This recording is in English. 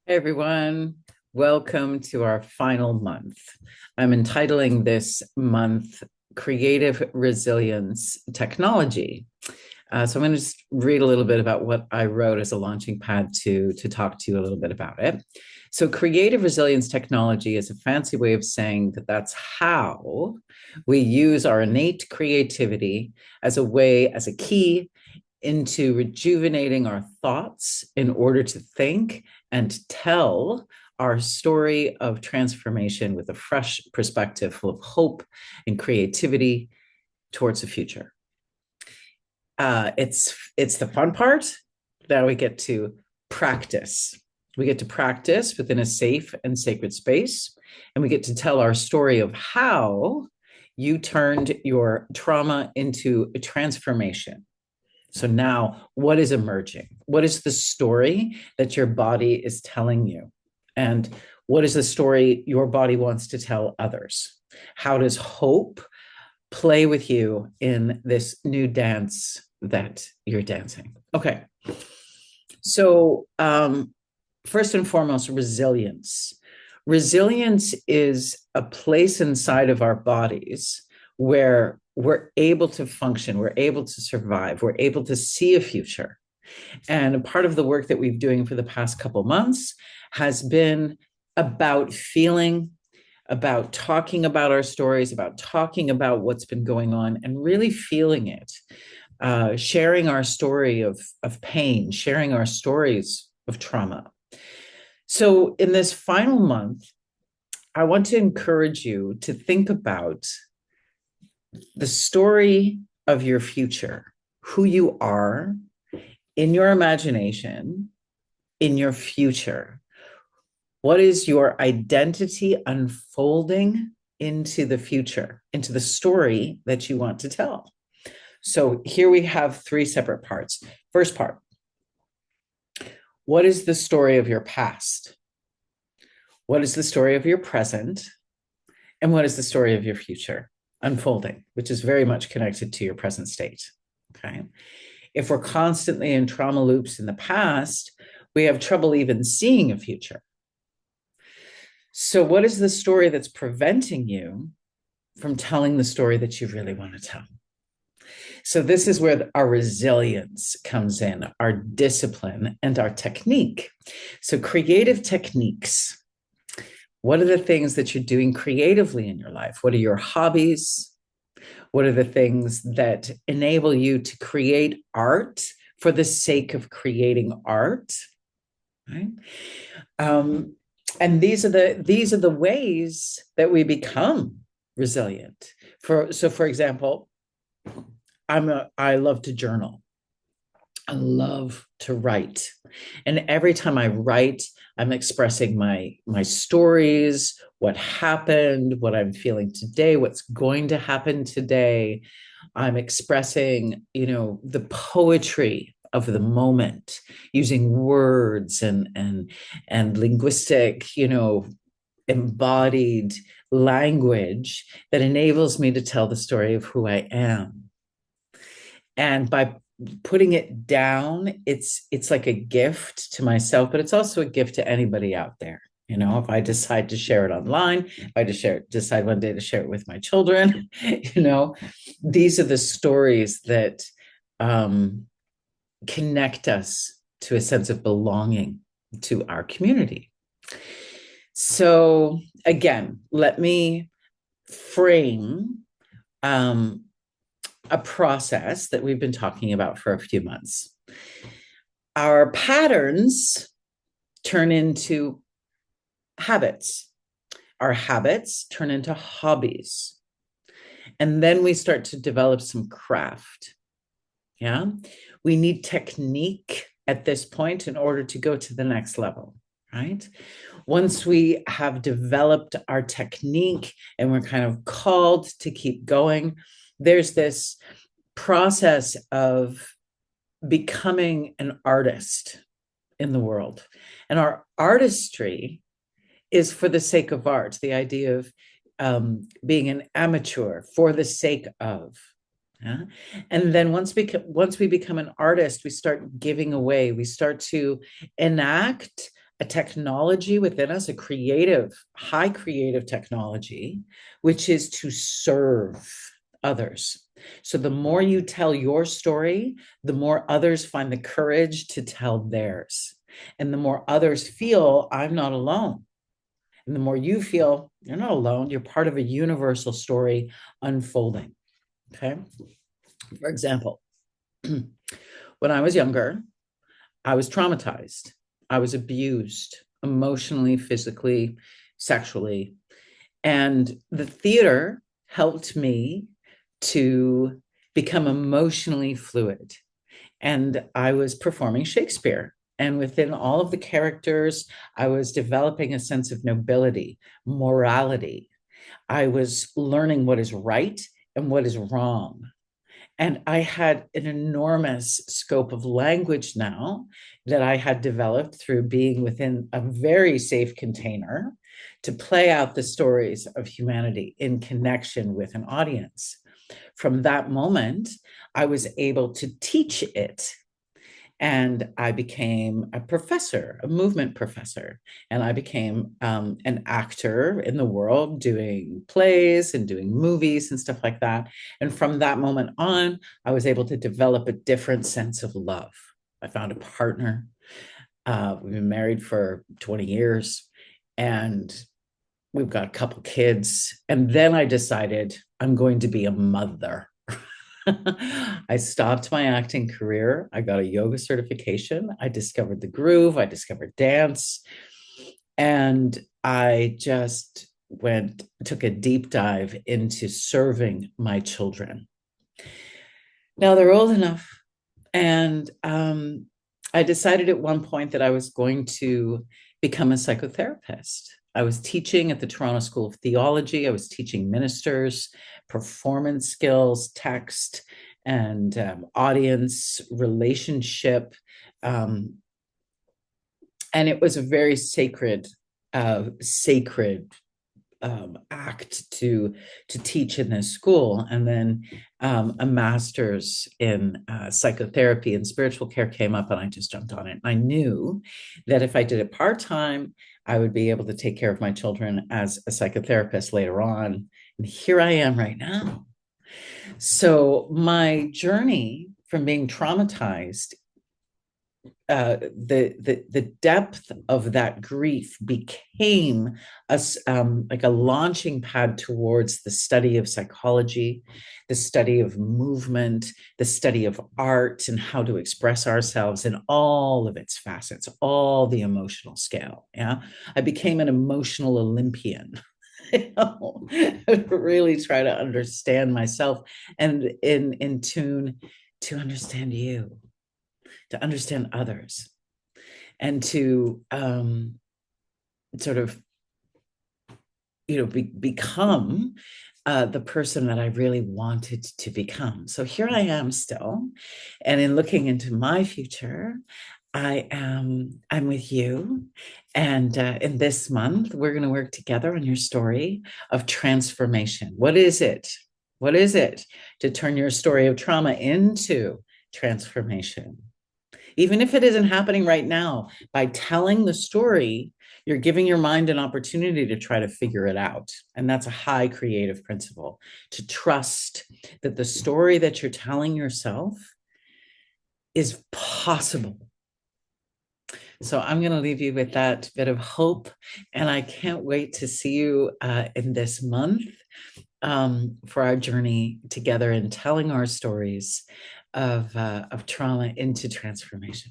Hey everyone, welcome to our final month. I'm entitling this month Creative Resilience Technology. So I'm going to just read a little bit about what I wrote as a launching pad to talk to you a little bit about it. So creative resilience technology is a fancy way of saying that that's how we use our innate creativity as a way, as a key into rejuvenating our thoughts in order to think and tell our story of transformation with a fresh perspective full of hope and creativity towards the future. It's the fun part. Now we get to practice. We get to practice within a safe and sacred space, and we get to tell our story of how you turned your trauma into a transformation. So now, what is emerging? What is the story that your body is telling you? And what is the story your body wants to tell others? How does hope play with you in this new dance that you're dancing? Okay. So, first and foremost, resilience. Resilience is a place inside of our bodies where we're able to function, we're able to survive, we're able to see a future. And part of the work that we've been doing for the past couple months has been about feeling, about talking about our stories, about talking about what's been going on and really feeling it, sharing our story of pain, sharing our stories of trauma. So, in this final month, I want to encourage you to think about the story of your future, who you are in your imagination, in your future. What is your identity unfolding into the future, into the story that you want to tell? So here we have three separate parts. First part, what is the story of your past? What is the story of your present? And what is the story of your future unfolding, which is very much connected to your present state? Okay. If we're constantly in trauma loops in the past, we have trouble even seeing a future. So, what is the story that's preventing you from telling the story that you really want to tell? So, this is where our resilience comes in, our discipline, and our technique. So, creative techniques. What are the things that you're doing creatively in your life? What are your hobbies? What are the things that enable you to create art for the sake of creating art? Right? Um, and these are the ways that we become resilient. For example, I love to journal. I love to write. And every time I write, I'm expressing my stories, what happened, what I'm feeling today, what's going to happen today. I'm expressing, the poetry of the moment using words and linguistic, embodied language that enables me to tell the story of who I am. And by putting it down, it's like a gift to myself, but it's also a gift to anybody out there. If I decide to share it online, if I decide one day to share it with my children, these are the stories that um, connect us to a sense of belonging to our community. So again, let me frame um, a process that we've been talking about for a few months. Our patterns turn into habits. Our habits turn into hobbies. And then we start to develop some craft. Yeah. We need technique at this point in order to go to the next level, right? Once we have developed our technique and we're kind of called to keep going, there's this process of becoming an artist in the world. And our artistry is for the sake of art, the idea of being an amateur for the sake of. Yeah? And then once we become an artist, we start giving away, we start to enact a technology within us, a creative, high creative technology, which is to serve others. So the more you tell your story, the more others find the courage to tell theirs. And the more others feel, I'm not alone. And the more you feel, you're not alone, you're part of a universal story unfolding. Okay. For example, when I was younger, I was traumatized. I was abused emotionally, physically, sexually. And the theater helped me to become emotionally fluid. And I was performing Shakespeare. And within all of the characters, I was developing a sense of nobility, morality. I was learning what is right and what is wrong. And I had an enormous scope of language now that I had developed through being within a very safe container to play out the stories of humanity in connection with an audience. From that moment, I was able to teach it, and I became a professor, a movement professor, and I became an actor in the world doing plays and doing movies and stuff like that. And from that moment on, I was able to develop a different sense of love. I found a partner. We've been married for 20 years, and we've got a couple kids. And then I decided I'm going to be a mother. I stopped my acting career. I got a yoga certification. I discovered the groove. I discovered dance. And I just took a deep dive into serving my children. Now they're old enough. And I decided at one point that I was going to become a psychotherapist. I was teaching at the Toronto School of Theology. I was teaching ministers performance skills, text, and audience relationship. And it was a very sacred act to teach in this school. And then a master's in psychotherapy and spiritual care came up, and I just jumped on it. I knew that if I did it part-time, I would be able to take care of my children as a psychotherapist later on. And here I am right now. So my journey from being traumatized, the depth of that grief became like a launching pad towards the study of psychology, the study of movement, the study of art, and how to express ourselves in all of its facets, all the emotional scale. Yeah, I became an emotional Olympian. Really try to understand myself and in tune to understand you, to understand others, and to sort of become the person that I really wanted to become. So here I am still, and in looking into my future, I'm with you, and in this month we're going to work together on your story of transformation. What is it? What is it to turn your story of trauma into transformation? Even if it isn't happening right now, by telling the story, you're giving your mind an opportunity to try to figure it out. And that's a high creative principle, to trust that the story that you're telling yourself is possible. So I'm going to leave you with that bit of hope. And I can't wait to see you in this month for our journey together in telling our stories of trauma into transformation.